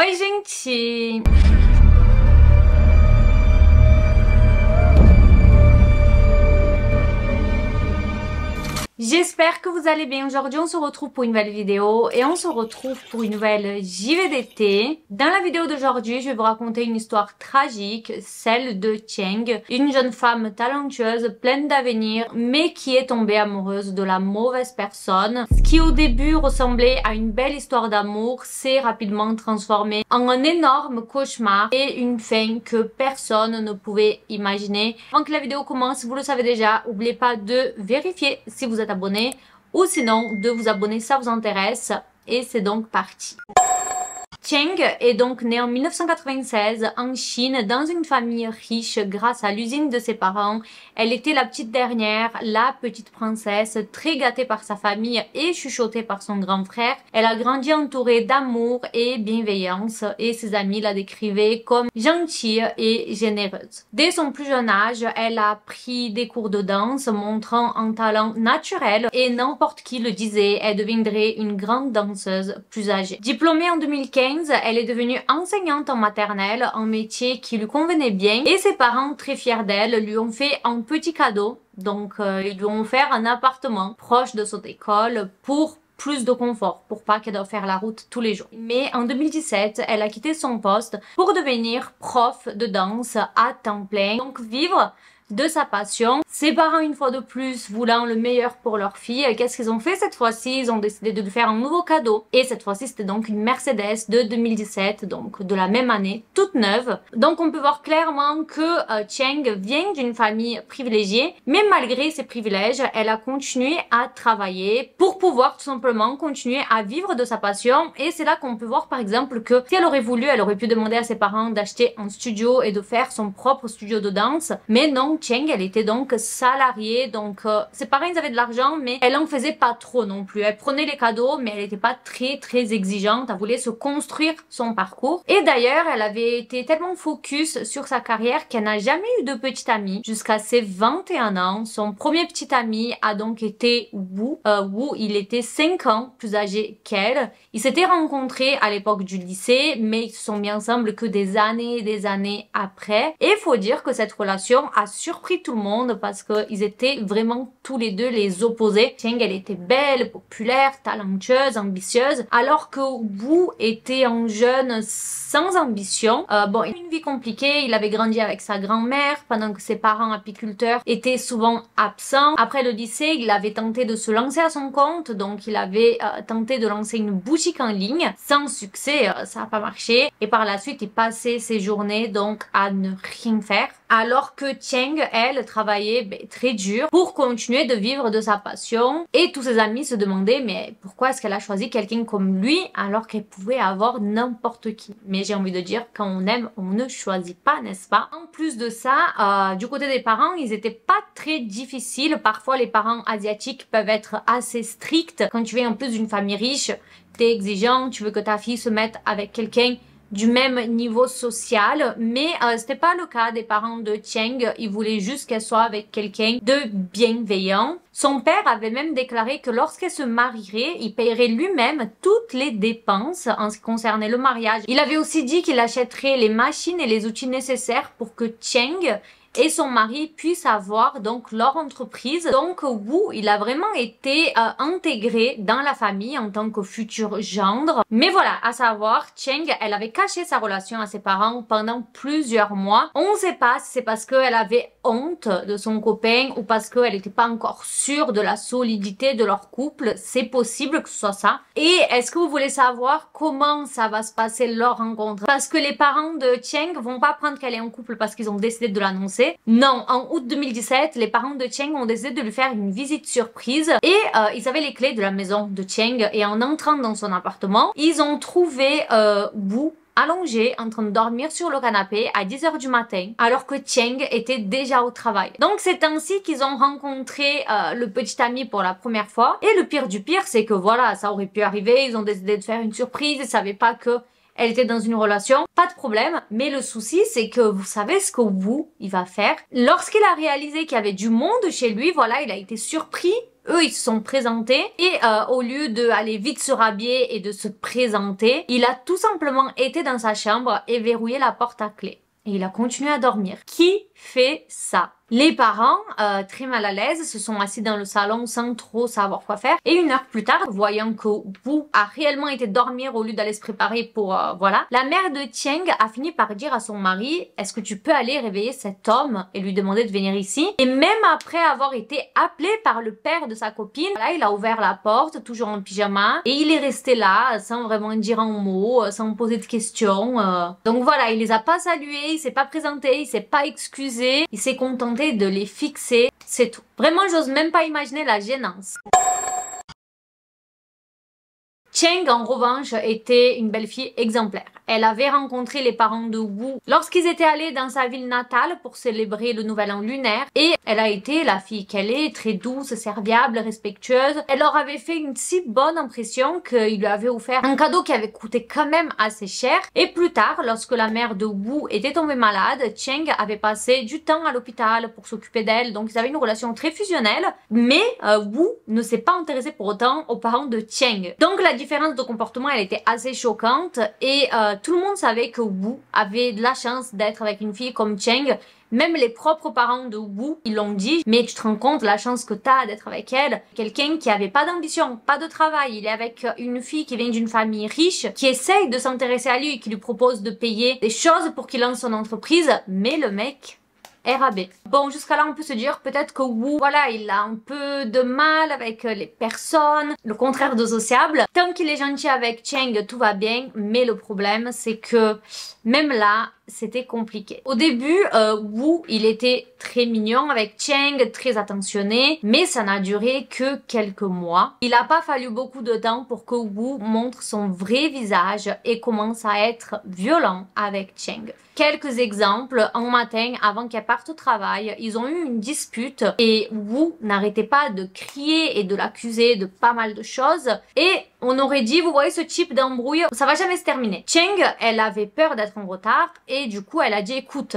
Oi, gente! J'espère que vous allez bien. Aujourd'hui, on se retrouve pour une nouvelle vidéo et on se retrouve pour une nouvelle JVDT. Dans la vidéo d'aujourd'hui, je vais vous raconter une histoire tragique, celle de Cheng, une jeune femme talentueuse, pleine d'avenir, mais qui est tombée amoureuse de la mauvaise personne. Ce qui au début ressemblait à une belle histoire d'amour s'est rapidement transformé en un énorme cauchemar et une fin que personne ne pouvait imaginer. Avant que la vidéo commence, vous le savez déjà, n'oubliez pas de vérifier si vous êtes abonné ou sinon de vous abonner, ça vous intéresse. Et c'est donc parti. Cheng est donc née en 1996 en Chine dans une famille riche grâce à l'usine de ses parents. Elle était la petite dernière, la petite princesse, très gâtée par sa famille et chuchotée par son grand frère. Elle a grandi entourée d'amour et bienveillance et ses amis la décrivaient comme gentille et généreuse. Dès son plus jeune âge, elle a pris des cours de danse montrant un talent naturel et n'importe qui le disait, elle deviendrait une grande danseuse plus âgée. Diplômée en 2015, elle est devenue enseignante en maternelle, un métier qui lui convenait bien et ses parents, très fiers d'elle, lui ont fait un petit cadeau. Donc ils lui ont offert un appartement proche de son école pour plus de confort, pour pas qu'elle doive faire la route tous les jours. Mais en 2017, elle a quitté son poste pour devenir prof de danse à temps plein, donc vivre de sa passion. Ses parents, une fois de plus, voulant le meilleur pour leur fille, qu'est-ce qu'ils ont fait cette fois-ci? Ils ont décidé de lui faire un nouveau cadeau. Et cette fois-ci, c'était donc une Mercedes de 2017, donc de la même année, toute neuve. Donc on peut voir clairement que Cheng vient d'une famille privilégiée, mais malgré ses privilèges, elle a continué à travailler pour pouvoir tout simplement continuer à vivre de sa passion. Et c'est là qu'on peut voir par exemple que si elle aurait voulu, elle aurait pu demander à ses parents d'acheter un studio et de faire son propre studio de danse. Mais non, Cheng, elle était donc salariée, donc ses parents ils avaient de l'argent mais elle en faisait pas trop non plus. Elle prenait les cadeaux mais elle n'était pas très exigeante, elle voulait se construire son parcours. Et d'ailleurs elle avait été tellement focus sur sa carrière qu'elle n'a jamais eu de petit ami jusqu'à ses 21 ans. Son premier petit ami a donc été Wu. Wu, il était 5 ans plus âgé qu'elle. Ils s'étaient rencontrés à l'époque du lycée mais ils se sont mis ensemble que des années après. Et il faut dire que cette relation a surpris tout le monde parce qu'ils étaient vraiment tous les deux les opposés. Cheng, elle était belle, populaire, talentueuse, ambitieuse, alors que Wu était un jeune sans ambition. Bon, il avait une vie compliquée, il avait grandi avec sa grand-mère pendant que ses parents apiculteurs étaient souvent absents. Après le lycée, il avait tenté de se lancer à son compte, donc il avait tenté de lancer une boutique en ligne. Sans succès, ça n'a pas marché. Et par la suite, il passait ses journées donc à ne rien faire. Alors que Cheng, elle, travaillait très dur pour continuer de vivre de sa passion. Et tous ses amis se demandaient mais pourquoi est-ce qu'elle a choisi quelqu'un comme lui alors qu'elle pouvait avoir n'importe qui. Mais j'ai envie de dire, quand on aime, on ne choisit pas, n'est-ce pas? En plus de ça, du côté des parents, ils étaient pas très difficiles. Parfois, les parents asiatiques peuvent être assez stricts. Quand tu viens en plus d'une famille riche, t'es exigeant, tu veux que ta fille se mette avec quelqu'un du même niveau social, mais c'était pas le cas des parents de Cheng. Ils voulaient juste qu'elle soit avec quelqu'un de bienveillant. Son père avait même déclaré que lorsqu'elle se marierait, il paierait lui-même toutes les dépenses en ce qui concernait le mariage. Il avait aussi dit qu'il achèterait les machines et les outils nécessaires pour que Cheng et son mari puissent avoir donc leur entreprise. Donc Wu, il a vraiment été intégré dans la famille en tant que futur gendre. Mais voilà, à savoir, Cheng, elle avait caché sa relation à ses parents pendant plusieurs mois. On ne sait pas si c'est parce qu'elle avait honte de son copain ou parce qu'elle n'était pas encore sûre de la solidité de leur couple. C'est possible que ce soit ça. Et est-ce que vous voulez savoir comment ça va se passer leur rencontre? Parce que les parents de Cheng vont pas prendre qu'elle est en couple parce qu'ils ont décidé de l'annoncer. Non, en août 2017, les parents de Cheng ont décidé de lui faire une visite surprise et ils avaient les clés de la maison de Cheng et en entrant dans son appartement, ils ont trouvé Wu allongé en train de dormir sur le canapé à 10 h du matin alors que Cheng était déjà au travail. Donc c'est ainsi qu'ils ont rencontré le petit ami pour la première fois. Et le pire du pire, c'est que voilà, ça aurait pu arriver, ils ont décidé de faire une surprise, ils savaient pas que elle était dans une relation, pas de problème. Mais le souci, c'est que vous savez ce que Wu, il va faire. Lorsqu'il a réalisé qu'il y avait du monde chez lui, voilà, il a été surpris Eux, ils se sont présentés et au lieu d'aller vite se rhabiller et de se présenter, il a tout simplement été dans sa chambre et verrouillé la porte à clé. Et il a continué à dormir. Qui fait ça? Les parents, très mal à l'aise, se sont assis dans le salon sans trop savoir quoi faire. Et 1 heure plus tard, voyant que Wu a réellement été dormir au lieu d'aller se préparer pour... voilà. La mère de Cheng a fini par dire à son mari, est-ce que tu peux aller réveiller cet homme et lui demander de venir ici? Et même après avoir été appelé par le père de sa copine, là, il a ouvert la porte, toujours en pyjama, et il est resté là, sans vraiment dire un mot, sans poser de questions. Donc voilà, il les a pas salués, il s'est pas présenté, il s'est pas excusé, il s'est contenté de les fixer, c'est tout. Vraiment, j'ose même pas imaginer la gênance. Cheng, en revanche, était une belle fille exemplaire. Elle avait rencontré les parents de Wu lorsqu'ils étaient allés dans sa ville natale pour célébrer le nouvel an lunaire et elle a été la fille qu'elle est, très douce, serviable, respectueuse. Elle leur avait fait une si bonne impression qu'il lui avait offert un cadeau qui avait coûté quand même assez cher. Et plus tard, lorsque la mère de Wu était tombée malade, Cheng avait passé du temps à l'hôpital pour s'occuper d'elle, donc ils avaient une relation très fusionnelle. Mais Wu ne s'est pas intéressé pour autant aux parents de Cheng. Donc la différence de comportement, elle était assez choquante et tout le monde savait que Wu avait de la chance d'être avec une fille comme Cheng. Même les propres parents de Wu, ils l'ont dit, mais tu te rends compte la chance que t'as d'être avec elle. Quelqu'un qui avait pas d'ambition, pas de travail, il est avec une fille qui vient d'une famille riche, qui essaye de s'intéresser à lui, qui lui propose de payer des choses pour qu'il lance son entreprise, mais le mec... RAB. Bon, jusqu'à là, on peut se dire peut-être que Wu, voilà, il a un peu de mal avec les personnes, le contraire de sociable. Tant qu'il est gentil avec Cheng, tout va bien, mais le problème, c'est que même là, c'était compliqué. Au début, Wu, il était très mignon avec Cheng, très attentionné, mais ça n'a duré que quelques mois. Il n'a pas fallu beaucoup de temps pour que Wu montre son vrai visage et commence à être violent avec Cheng. Quelques exemples, un matin, avant qu'elle parte au travail, ils ont eu une dispute et Wu n'arrêtait pas de crier et de l'accuser de pas mal de choses. Et on aurait dit, vous voyez ce type d'embrouille, ça va jamais se terminer. Cheng, elle avait peur d'être en retard et du coup, elle a dit, écoute,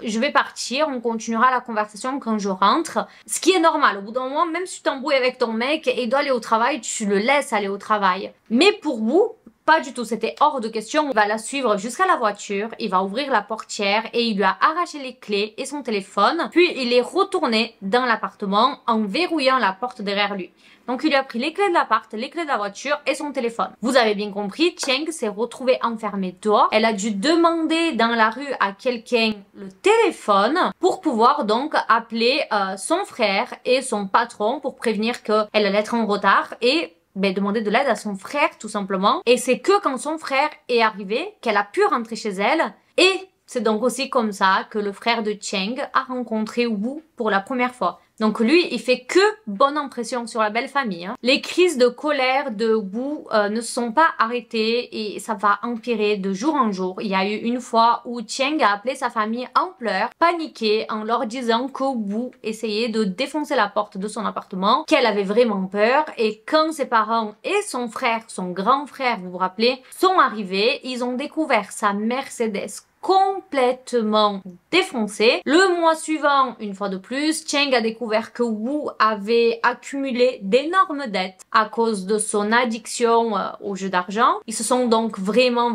je vais partir, on continuera la conversation quand je rentre. Ce qui est normal, au bout d'un moment, même si tu t'embrouilles avec ton mec et il doit aller au travail, tu le laisses aller au travail. Mais pour Wu, pas du tout, c'était hors de question. Il va la suivre jusqu'à la voiture, il va ouvrir la portière et il lui a arraché les clés et son téléphone. Puis il est retourné dans l'appartement en verrouillant la porte derrière lui. Donc il lui a pris les clés de l'appart, les clés de la voiture et son téléphone. Vous avez bien compris, Cheng s'est retrouvée enfermée dehors. Elle a dû demander dans la rue à quelqu'un le téléphone pour pouvoir donc appeler son frère et son patron pour prévenir qu'elle allait être en retard et demander de l'aide à son frère tout simplement. Et c'est que quand son frère est arrivé qu'elle a pu rentrer chez elle. Et c'est donc aussi comme ça que le frère de Cheng a rencontré Wu pour la première fois. Donc lui, il fait que bonne impression sur la belle famille. Hein. Les crises de colère de Wu ne se sont pas arrêtées et ça va empirer de jour en jour. Il y a eu une fois où Cheng a appelé sa famille en pleurs, paniquée, en leur disant que Wu essayait de défoncer la porte de son appartement, qu'elle avait vraiment peur. Et quand ses parents et son frère, son grand frère, vous vous rappelez, sont arrivés, ils ont découvert sa Mercedes complètement défoncée. Le mois suivant, une fois de plus, Cheng a découvert que Wu avait accumulé d'énormes dettes à cause de son addiction au jeu d'argent. Ils se sont donc vraiment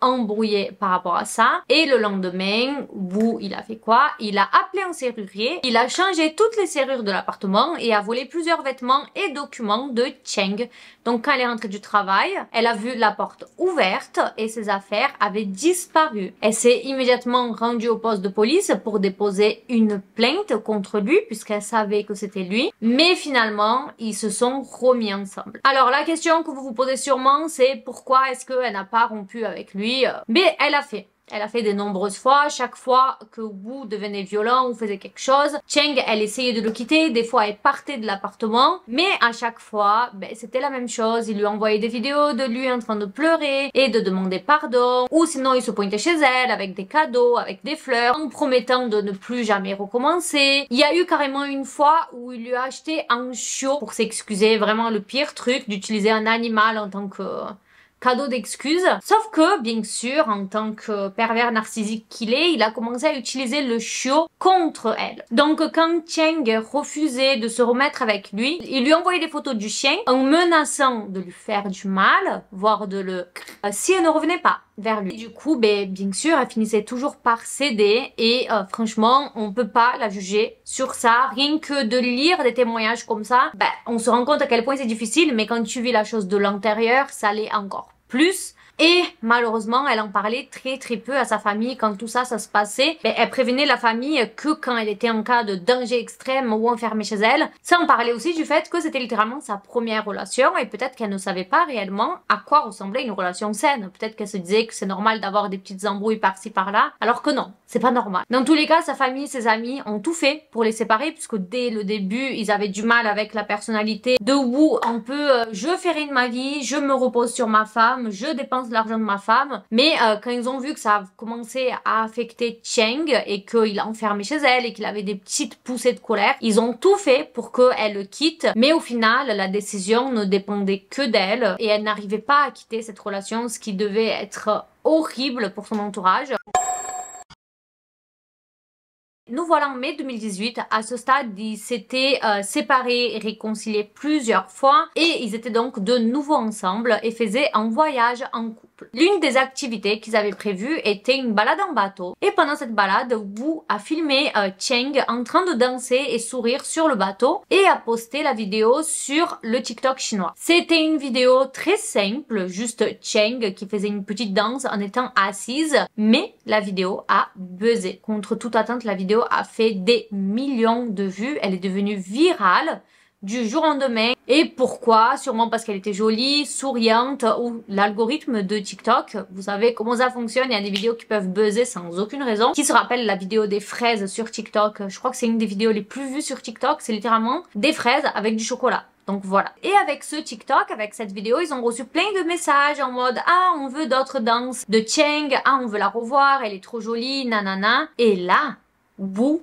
embrouillés par rapport à ça. Et le lendemain, Wu, il a fait quoi? Il a appelé un serrurier, il a changé toutes les serrures de l'appartement et a volé plusieurs vêtements et documents de Cheng. Donc quand elle est rentrée du travail, elle a vu la porte ouverte et ses affaires avaient disparu. Elle s'est immédiatement rendue au poste de police pour déposer une plainte contre lui puisqu'elle savait que c'était lui. Mais finalement, ils se sont remis ensemble. Alors la question que vous vous posez sûrement, c'est pourquoi est-ce qu'elle n'a pas rompu avec lui? Mais elle a fait. Elle a fait de nombreuses fois, chaque fois que Wu devenait violent ou faisait quelque chose, Cheng, elle essayait de le quitter, des fois elle partait de l'appartement, mais à chaque fois, c'était la même chose, il lui envoyait des vidéos de lui en train de pleurer et de demander pardon, ou sinon il se pointait chez elle avec des cadeaux, avec des fleurs, en promettant de ne plus jamais recommencer. Il y a eu carrément une fois où il lui a acheté un chiot pour s'excuser, vraiment le pire truc d'utiliser un animal en tant que cadeau d'excuses. Sauf que, bien sûr, en tant que pervers narcissique qu'il est, il a commencé à utiliser le chiot contre elle. Donc quand Cheng refusait de se remettre avec lui, il lui envoyait des photos du chien en menaçant de lui faire du mal, voire de le... si elle ne revenait pas vers lui. Du coup, bien sûr, elle finissait toujours par céder et franchement, on peut pas la juger sur ça. Rien que de lire des témoignages comme ça, on se rend compte à quel point c'est difficile, mais quand tu vis la chose de l'intérieur, ça l'est encore plus. Et malheureusement, elle en parlait très peu à sa famille quand tout ça se passait. Elle prévenait la famille que quand elle était en cas de danger extrême ou enfermée chez elle. Sans parler aussi du fait que c'était littéralement sa première relation et peut-être qu'elle ne savait pas réellement à quoi ressemblait une relation saine. Peut-être qu'elle se disait que c'est normal d'avoir des petites embrouilles par-ci par-là, alors que non, c'est pas normal. Dans tous les cas, sa famille, ses amis ont tout fait pour les séparer puisque dès le début, ils avaient du mal avec la personnalité de Wu. Un peu, je fais rien de ma vie, je me repose sur ma femme, je dépense l'argent de ma femme, mais quand ils ont vu que ça a commencé à affecter Cheng et qu'il a enfermé chez elle et qu'il avait des petites poussées de colère, ils ont tout fait pour qu'elle le quitte, mais au final la décision ne dépendait que d'elle et elle n'arrivait pas à quitter cette relation, ce qui devait être horrible pour son entourage. Nous voilà en mai 2018, à ce stade ils s'étaient séparés et réconciliés plusieurs fois et ils étaient donc de nouveau ensemble et faisaient un voyage en couple. L'une des activités qu'ils avaient prévues était une balade en bateau et pendant cette balade, Wu a filmé Cheng en train de danser et sourire sur le bateau et a posté la vidéo sur le TikTok chinois. C'était une vidéo très simple, juste Cheng qui faisait une petite danse en étant assise, mais la vidéo a buzzé. Contre toute attente, la vidéo a fait des millions de vues, elle est devenue virale du jour au lendemain. Et pourquoi? Sûrement parce qu'elle était jolie, souriante, ou l'algorithme de TikTok, vous savez comment ça fonctionne, il y a des vidéos qui peuvent buzzer sans aucune raison. Qui se rappelle la vidéo des fraises sur TikTok? Je crois que c'est une des vidéos les plus vues sur TikTok, c'est littéralement des fraises avec du chocolat. Donc voilà. Et avec ce TikTok, avec cette vidéo, ils ont reçu plein de messages en mode « Ah, on veut d'autres danses de Cheng, ah, on veut la revoir, elle est trop jolie, nanana ». Et là, Wu,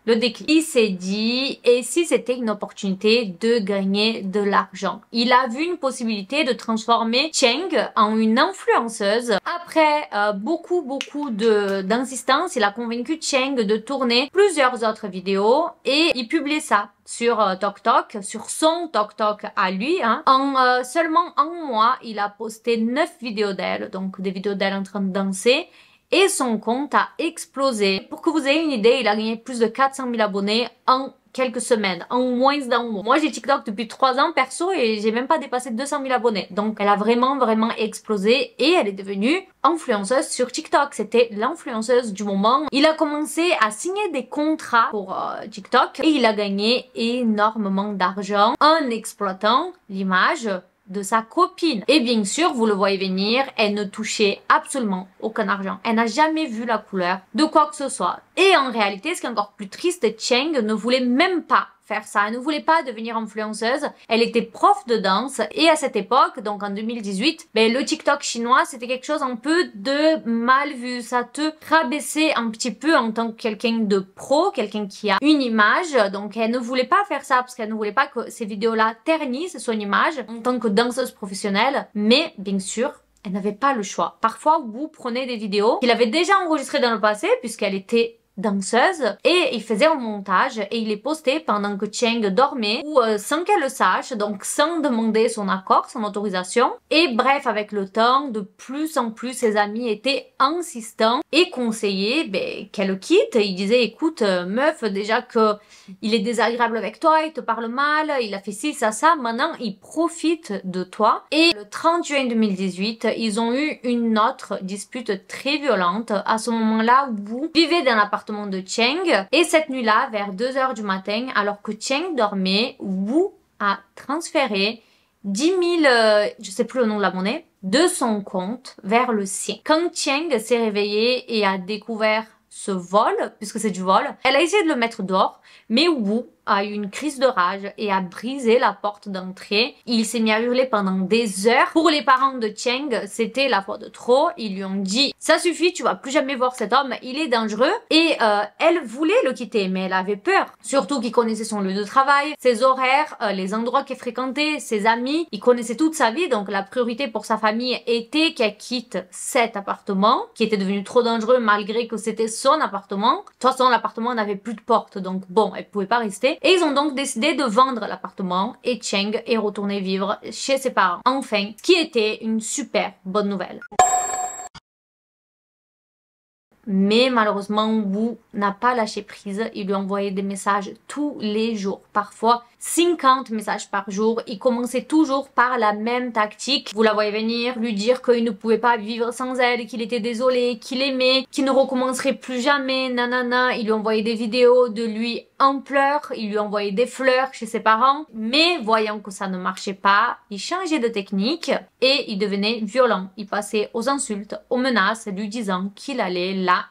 le déclic. Il s'est dit, et si c'était une opportunité de gagner de l'argent? Il a vu une possibilité de transformer Cheng en une influenceuse. Après beaucoup d'insistance, il a convaincu Cheng de tourner plusieurs autres vidéos et il publiait ça sur TokTok, sur son TokTok à lui. En seulement un mois, il a posté 9 vidéos d'elle, donc des vidéos d'elle en train de danser. Et son compte a explosé. Pour que vous ayez une idée, il a gagné plus de 400 000 abonnés en quelques semaines, en moins d'un mois. Moi, j'ai TikTok depuis 3 ans perso et j'ai même pas dépassé 200 000 abonnés. Donc, elle a vraiment explosé et elle est devenue influenceuse sur TikTok. C'était l'influenceuse du moment. Il a commencé à signer des contrats pour TikTok et il a gagné énormément d'argent en exploitant l'image de sa copine. Et bien sûr, vous le voyez venir, elle ne touchait absolument aucun argent. Elle n'a jamais vu la couleur de quoi que ce soit. Et en réalité, ce qui est encore plus triste, Cheng ne voulait même pas faire ça. Elle ne voulait pas devenir influenceuse. Elle était prof de danse et à cette époque, donc en 2018, le TikTok chinois, c'était quelque chose un peu de mal vu. Ça te rabaissait un petit peu en tant que quelqu'un de pro, quelqu'un qui a une image. Donc elle ne voulait pas faire ça parce qu'elle ne voulait pas que ces vidéos-là ternissent son image en tant que danseuse professionnelle. Mais bien sûr, elle n'avait pas le choix. Parfois, Wu prenait des vidéos qu'il avait déjà enregistrées dans le passé puisqu'elle était danseuse et il faisait un montage et il les postait pendant que Cheng dormait ou sans qu'elle le sache, donc sans demander son accord, son autorisation. Et bref, avec le temps, de plus en plus ses amis étaient insistants et conseillaient qu'elle le quitte. Ils disaient écoute meuf, déjà que il est désagréable avec toi, il te parle mal, il a fait ci, ça, maintenant il profite de toi. Et le 30 juin 2018, ils ont eu une autre dispute très violente. À ce moment-là, Wu vivait dans l'appartement de Cheng et cette nuit-là, vers 2 h du matin, alors que Cheng dormait, Wu a transféré 10 000, je sais plus le nom de la monnaie, de son compte vers le sien. Quand Cheng s'est réveillée et a découvert ce vol, puisque c'est du vol, elle a essayé de le mettre dehors, mais Wu a eu une crise de rage et a brisé la porte d'entrée. Il s'est mis à hurler pendant des heures. Pour les parents de Cheng, c'était la fois de trop. Ils lui ont dit « Ça suffit, tu vas plus jamais voir cet homme, il est dangereux. » Et elle voulait le quitter, mais elle avait peur. Surtout qu'il connaissait son lieu de travail, ses horaires, les endroits qu'il fréquentait, ses amis. Il connaissait toute sa vie, donc la priorité pour sa famille était qu'elle quitte cet appartement, qui était devenu trop dangereux malgré que c'était son appartement. De toute façon, l'appartement n'avait plus de porte, donc bon, elle pouvait pas rester. Et ils ont donc décidé de vendre l'appartement et Cheng est retourné vivre chez ses parents. Enfin, ce qui était une super bonne nouvelle. Mais malheureusement, Wu n'a pas lâché prise. Il lui envoyait des messages tous les jours, parfois 50 messages par jour. Il commençait toujours par la même tactique. Vous la voyez venir, lui dire qu'il ne pouvait pas vivre sans elle, qu'il était désolé, qu'il aimait, qu'il ne recommencerait plus jamais, nanana. Il lui envoyait des vidéos de lui en pleurs, il lui envoyait des fleurs chez ses parents. Mais voyant que ça ne marchait pas, il changeait de technique et il devenait violent. Il passait aux insultes, aux menaces, lui disant qu'il allait la...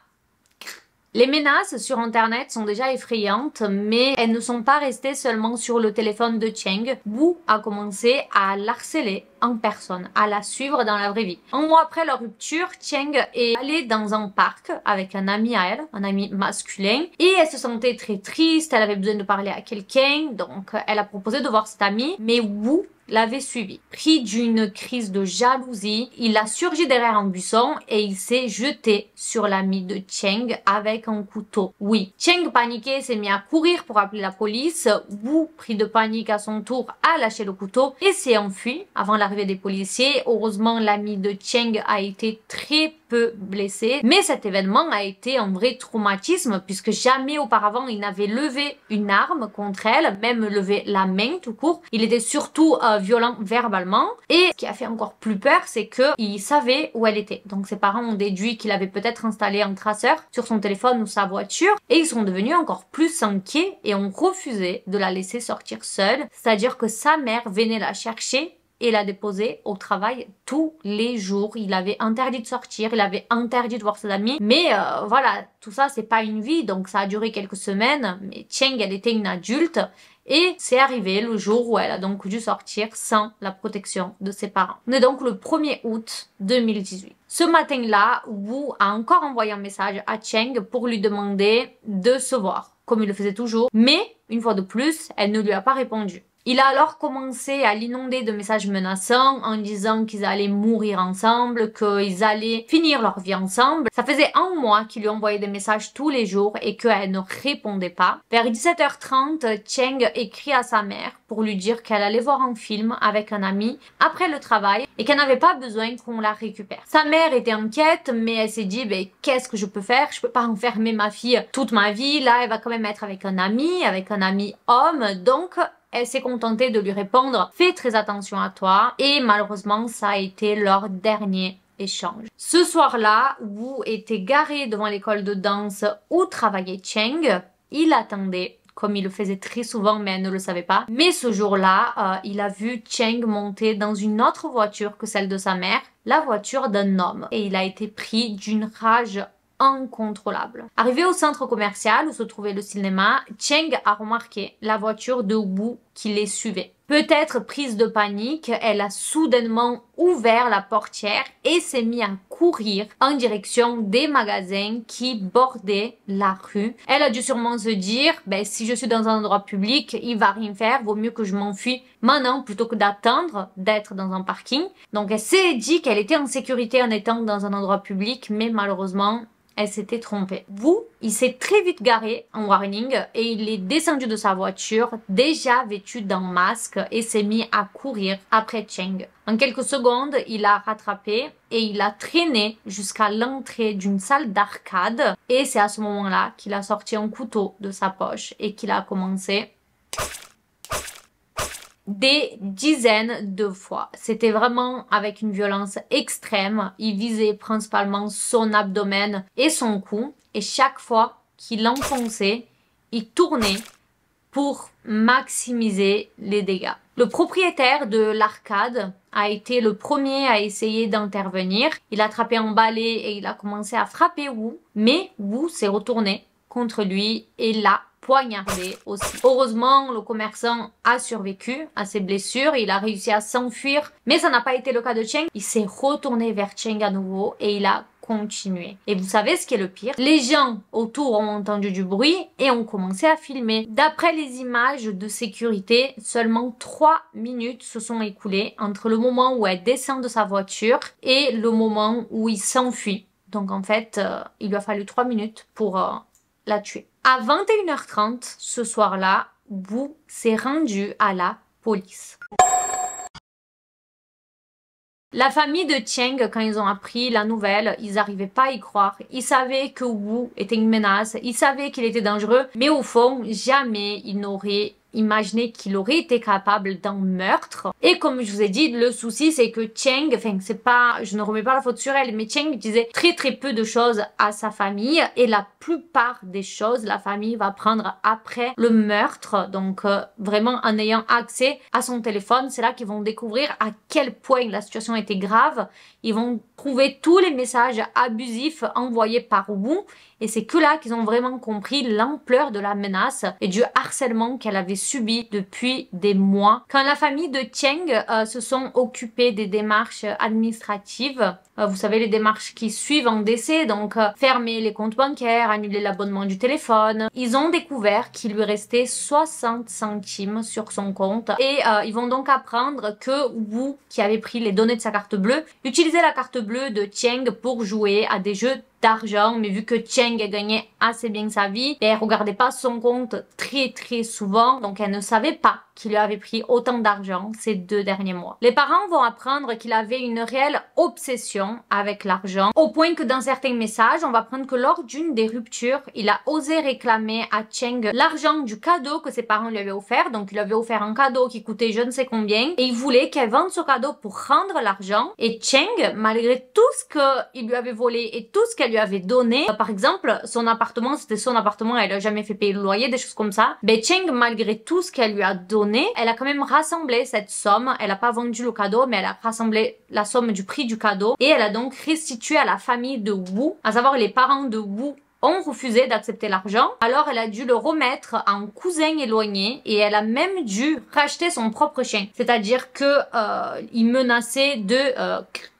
Les menaces sur internet sont déjà effrayantes, mais elles ne sont pas restées seulement sur le téléphone de Cheng. Wu a commencé à l'harceler en personne, à la suivre dans la vraie vie. Un mois après leur rupture, Cheng est allée dans un parc avec un ami à elle, un ami masculin, et elle se sentait très triste, elle avait besoin de parler à quelqu'un, donc elle a proposé de voir cet ami, mais Wu l'avait suivi. Pris d'une crise de jalousie, il a surgi derrière un buisson et il s'est jeté sur l'ami de Cheng avec un couteau. Oui, Cheng paniqué s'est mis à courir pour appeler la police. Wu, pris de panique à son tour, a lâché le couteau et s'est enfui avant l'arrivée des policiers. Heureusement, l'ami de Cheng a été très peu blessé, mais cet événement a été un vrai traumatisme puisque jamais auparavant il n'avait levé une arme contre elle, même levé la main tout court. Il était surtout violent verbalement et ce qui a fait encore plus peur, c'est que il savait où elle était. Donc ses parents ont déduit qu'il avait peut-être installé un traceur sur son téléphone ou sa voiture et ils sont devenus encore plus inquiets et ont refusé de la laisser sortir seule, c'est-à-dire que sa mère venait la chercher et la déposer au travail tous les jours. Il avait interdit de sortir, il avait interdit de voir ses amis. Mais voilà, tout ça, c'est pas une vie, donc ça a duré quelques semaines. Mais Cheng, elle était une adulte. Et c'est arrivé le jour où elle a donc dû sortir sans la protection de ses parents. On est donc le 1er août 2018. Ce matin-là, Wu a encore envoyé un message à Cheng pour lui demander de se voir, comme il le faisait toujours. Mais, une fois de plus, elle ne lui a pas répondu. Il a alors commencé à l'inonder de messages menaçants en disant qu'ils allaient mourir ensemble, qu'ils allaient finir leur vie ensemble. Ça faisait un mois qu'il lui envoyait des messages tous les jours et qu'elle ne répondait pas. Vers 17h30, Cheng écrit à sa mère pour lui dire qu'elle allait voir un film avec un ami après le travail et qu'elle n'avait pas besoin qu'on la récupère. Sa mère était inquiète, mais elle s'est dit qu'est-ce que je peux faire? Je peux pas enfermer ma fille toute ma vie. Là, elle va quand même être avec un ami homme, donc elle s'est contentée de lui répondre « Fais très attention à toi » et malheureusement, ça a été leur dernier échange. Ce soir-là, Wu était garé devant l'école de danse où travaillait Cheng. Il attendait, comme il le faisait très souvent, mais elle ne le savait pas. Mais ce jour-là, il a vu Cheng monter dans une autre voiture que celle de sa mère, la voiture d'un homme. Et il a été pris d'une rage incontrôlable. Arrivé au centre commercial où se trouvait le cinéma, Cheng a remarqué la voiture de Wu qui les suivait. Peut-être prise de panique, elle a soudainement ouvert la portière et s'est mise à courir en direction des magasins qui bordaient la rue. Elle a dû sûrement se dire, si je suis dans un endroit public, il va rien faire, vaut mieux que je m'enfuis maintenant plutôt que d'attendre d'être dans un parking. Donc elle s'est dit qu'elle était en sécurité en étant dans un endroit public, mais malheureusement, elle s'était trompée. Wu, il s'est très vite garé en warning et il est descendu de sa voiture, déjà vêtu d'un masque, et s'est mis à courir après Cheng. En quelques secondes, il l'a rattrapé et il l'a traîné jusqu'à l'entrée d'une salle d'arcade. Et c'est à ce moment-là qu'il a sorti un couteau de sa poche et qu'il a commencé des dizaines de fois. C'était vraiment avec une violence extrême. Il visait principalement son abdomen et son cou. Et chaque fois qu'il enfonçait, il tournait pour maximiser les dégâts. Le propriétaire de l'arcade a été le premier à essayer d'intervenir. Il a attrapé un balai et il a commencé à frapper Wu. Mais Wu s'est retourné contre lui et l'a poignardé aussi. Heureusement, le commerçant a survécu à ses blessures, il a réussi à s'enfuir, mais ça n'a pas été le cas de Cheng. Il s'est retourné vers Cheng à nouveau et il a continué. Et vous savez ce qui est le pire? Les gens autour ont entendu du bruit et ont commencé à filmer. D'après les images de sécurité, seulement 3 minutes se sont écoulées entre le moment où elle descend de sa voiture et le moment où il s'enfuit. Donc en fait, il lui a fallu 3 minutes pour la tuer. À 21h30, ce soir-là, Wu s'est rendu à la police. La famille de Cheng, quand ils ont appris la nouvelle, ils n'arrivaient pas à y croire. Ils savaient que Wu était une menace, ils savaient qu'il était dangereux, mais au fond, jamais ils n'auraient imaginé qu'il aurait été capable d'un meurtre. Et comme je vous ai dit, le souci c'est que Cheng, enfin c'est pas, je ne remets pas la faute sur elle, mais Cheng disait très peu de choses à sa famille et la plupart des choses, la famille va prendre après le meurtre. Donc vraiment en ayant accès à son téléphone, c'est là qu'ils vont découvrir à quel point la situation était grave. Ils vont trouver tous les messages abusifs envoyés par Wu et c'est que là qu'ils ont vraiment compris l'ampleur de la menace et du harcèlement qu'elle avait subi depuis des mois. Quand la famille de Cheng se sont occupés des démarches administratives, vous savez les démarches qui suivent en décès, donc fermer les comptes bancaires, annuler l'abonnement du téléphone, ils ont découvert qu'il lui restait 60 centimes sur son compte et ils vont donc apprendre que Wu, qui avait pris les données de sa carte bleue, utilisait la carte bleue de Cheng pour jouer à des jeux d'argent, mais vu que Cheng gagnait assez bien sa vie, elle regardait pas son compte très souvent, donc elle ne savait pas qu'il lui avait pris autant d'argent ces 2 derniers mois. Les parents vont apprendre qu'il avait une réelle obsession avec l'argent, au point que dans certains messages, on va apprendre que lors d'une des ruptures, il a osé réclamer à Cheng l'argent du cadeau que ses parents lui avaient offert, donc il lui avait offert un cadeau qui coûtait je ne sais combien, et il voulait qu'elle vende ce cadeau pour rendre l'argent, et Cheng, malgré tout ce qu'il lui avait volé et tout ce qu'elle lui avait donné, par exemple, son appartement, c'était son appartement, elle a jamais fait payer le loyer, des choses comme ça, ben Cheng, malgré tout ce qu'elle lui a donné, elle a quand même rassemblé cette somme, elle n'a pas vendu le cadeau, mais elle a rassemblé la somme du prix du cadeau, et elle a donc restitué à la famille de Wu, à savoir les parents de Wu, ont refusé d'accepter l'argent, alors elle a dû le remettre à un cousin éloigné et elle a même dû racheter son propre chien. C'est-à-dire que il menaçait de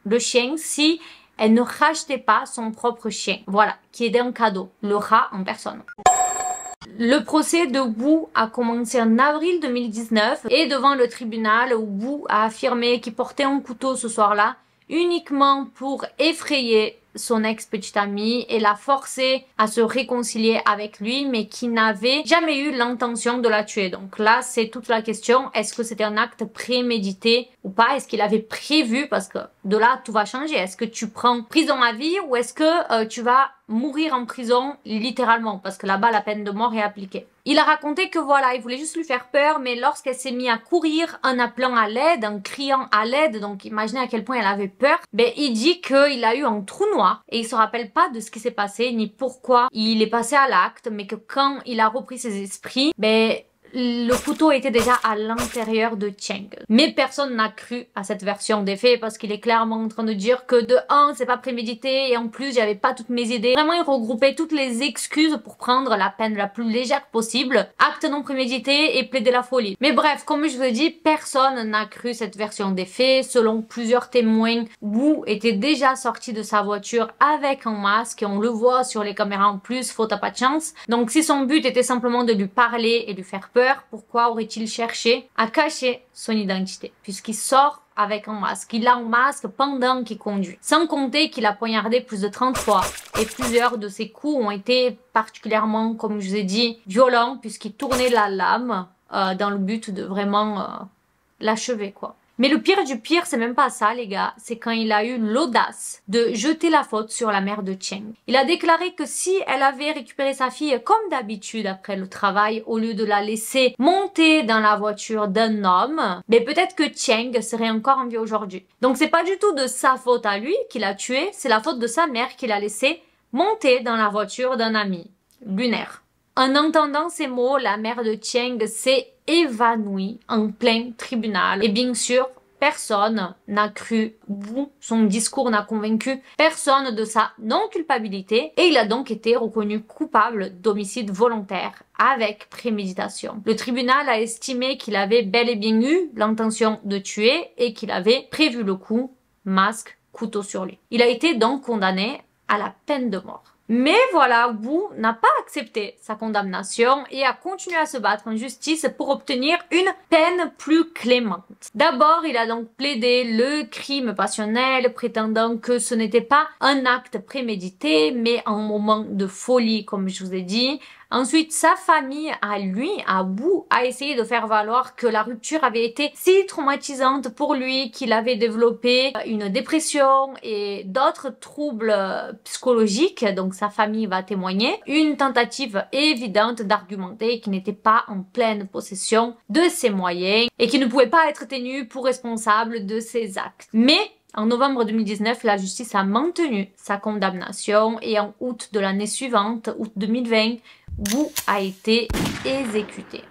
le chien si elle ne rachetait pas son propre chien. Voilà, qui était un cadeau, le rat en personne. Le procès de Wu a commencé en avril 2019 et devant le tribunal, Wu a affirmé qu'il portait un couteau ce soir-là uniquement pour effrayer son ex-petite amie et la forcer à se réconcilier avec lui, mais qui n'avait jamais eu l'intention de la tuer. Donc là, c'est toute la question. Est-ce que c'était un acte prémédité ou pas? Est-ce qu'il avait prévu? Parce que de là, tout va changer. Est-ce que tu prends prison à vie ou est-ce que tu vas mourir en prison littéralement? Parce que là-bas, la peine de mort est appliquée. Il a raconté que voilà, il voulait juste lui faire peur, mais lorsqu'elle s'est mise à courir en appelant à l'aide, en criant à l'aide, donc imaginez à quel point elle avait peur, ben il dit qu'il a eu un trou noir et il se rappelle pas de ce qui s'est passé ni pourquoi il est passé à l'acte, mais que quand il a repris ses esprits, ben le couteau était déjà à l'intérieur de Cheng. Mais personne n'a cru à cette version des faits parce qu'il est clairement en train de dire que de un, c'est pas prémédité et en plus, j'avais pas toutes mes idées. Vraiment, il regroupait toutes les excuses pour prendre la peine la plus légère possible. Acte non prémédité et plaider la folie. Mais bref, comme je vous ai dit, personne n'a cru cette version des faits. Selon plusieurs témoins, Wu était déjà sorti de sa voiture avec un masque et on le voit sur les caméras en plus, faute à pas de chance. Donc si son but était simplement de lui parler et lui faire peur, pourquoi aurait-il cherché à cacher son identité puisqu'il sort avec un masque, il a un masque pendant qu'il conduit. Sans compter qu'il a poignardé plus de 30 fois et plusieurs de ses coups ont été particulièrement, comme je vous ai dit, violents puisqu'il tournait la lame dans le but de vraiment l'achever quoi. Mais le pire du pire, c'est même pas ça les gars, c'est quand il a eu l'audace de jeter la faute sur la mère de Cheng. Il a déclaré que si elle avait récupéré sa fille comme d'habitude après le travail, au lieu de la laisser monter dans la voiture d'un homme, mais peut-être que Cheng serait encore en vie aujourd'hui. Donc c'est pas du tout de sa faute à lui qu'il a tué, c'est la faute de sa mère qui l'a laissé monter dans la voiture d'un ami lunaire. En entendant ces mots, la mère de Cheng s'est évanouie en plein tribunal. Et bien sûr, personne n'a cru Wu, son discours n'a convaincu personne de sa non-culpabilité et il a donc été reconnu coupable d'homicide volontaire avec préméditation. Le tribunal a estimé qu'il avait bel et bien eu l'intention de tuer et qu'il avait prévu le coup, masque, couteau sur lui. Il a été donc condamné à la peine de mort. Mais voilà, Wu n'a pas accepté sa condamnation et a continué à se battre en justice pour obtenir une peine plus clémente. D'abord, il a donc plaidé le crime passionnel, prétendant que ce n'était pas un acte prémédité, mais un moment de folie, comme je vous ai dit. Ensuite, sa famille, à Wu, a essayé de faire valoir que la rupture avait été si traumatisante pour lui qu'il avait développé une dépression et d'autres troubles psychologiques. Donc, sa famille va témoigner. Une tentative évidente d'argumenter qu'il n'était pas en pleine possession de ses moyens et qu'il ne pouvait pas être tenu pour responsable de ses actes. Mais en novembre 2019, la justice a maintenu sa condamnation et en août de l'année suivante, août 2020, Wu a été exécuté.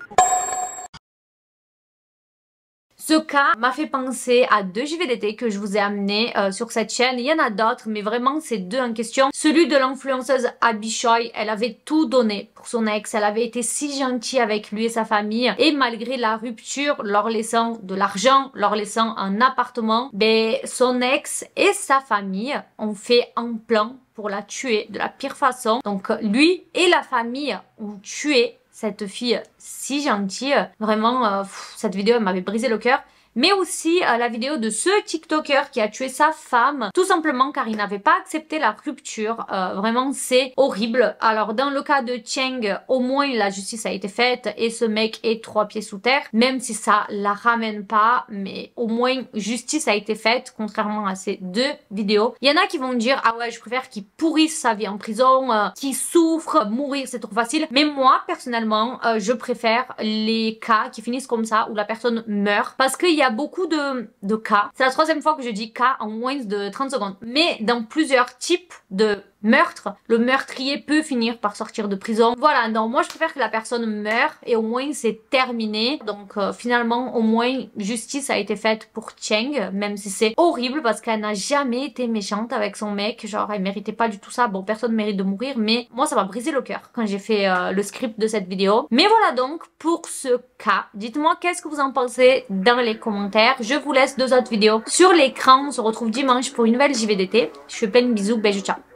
Ce cas m'a fait penser à deux JVDT que je vous ai amenés sur cette chaîne. Il y en a d'autres, mais vraiment ces deux en question. Celui de l'influenceuse Abby Choi, elle avait tout donné pour son ex. Elle avait été si gentille avec lui et sa famille. Et malgré la rupture, leur laissant de l'argent, leur laissant un appartement, ben, son ex et sa famille ont fait un plan pour la tuer de la pire façon. Donc lui et la famille ont tué cette fille si gentille. Vraiment, cette vidéo m'avait brisé le cœur. Mais aussi la vidéo de ce TikToker qui a tué sa femme, tout simplement car il n'avait pas accepté la rupture. Vraiment, c'est horrible. Alors, dans le cas de Cheng, au moins la justice a été faite et ce mec est 3 pieds sous terre, même si ça la ramène pas, mais au moins justice a été faite, contrairement à ces deux vidéos. Il y en a qui vont dire, ah ouais, je préfère qu'il pourrisse sa vie en prison, qu'il souffre, mourir c'est trop facile. Mais moi, personnellement, je préfère les cas qui finissent comme ça, où la personne meurt, parce qu'il y a beaucoup de cas. C'est la 3e fois que je dis cas en moins de 30 secondes. Mais dans plusieurs types de meurtre, le meurtrier peut finir par sortir de prison. Voilà, non, moi je préfère que la personne meure et au moins c'est terminé. Donc finalement, au moins justice a été faite pour Cheng, même si c'est horrible parce qu'elle n'a jamais été méchante avec son mec. Genre, elle méritait pas du tout ça. Bon, personne mérite de mourir, mais moi ça m'a brisé le cœur quand j'ai fait le script de cette vidéo. Mais voilà donc pour ce cas. Dites-moi qu'est-ce que vous en pensez dans les commentaires. Je vous laisse 2 autres vidéos sur l'écran. On se retrouve dimanche pour une nouvelle JVDT. Je fais plein de bisous, bisous, ciao.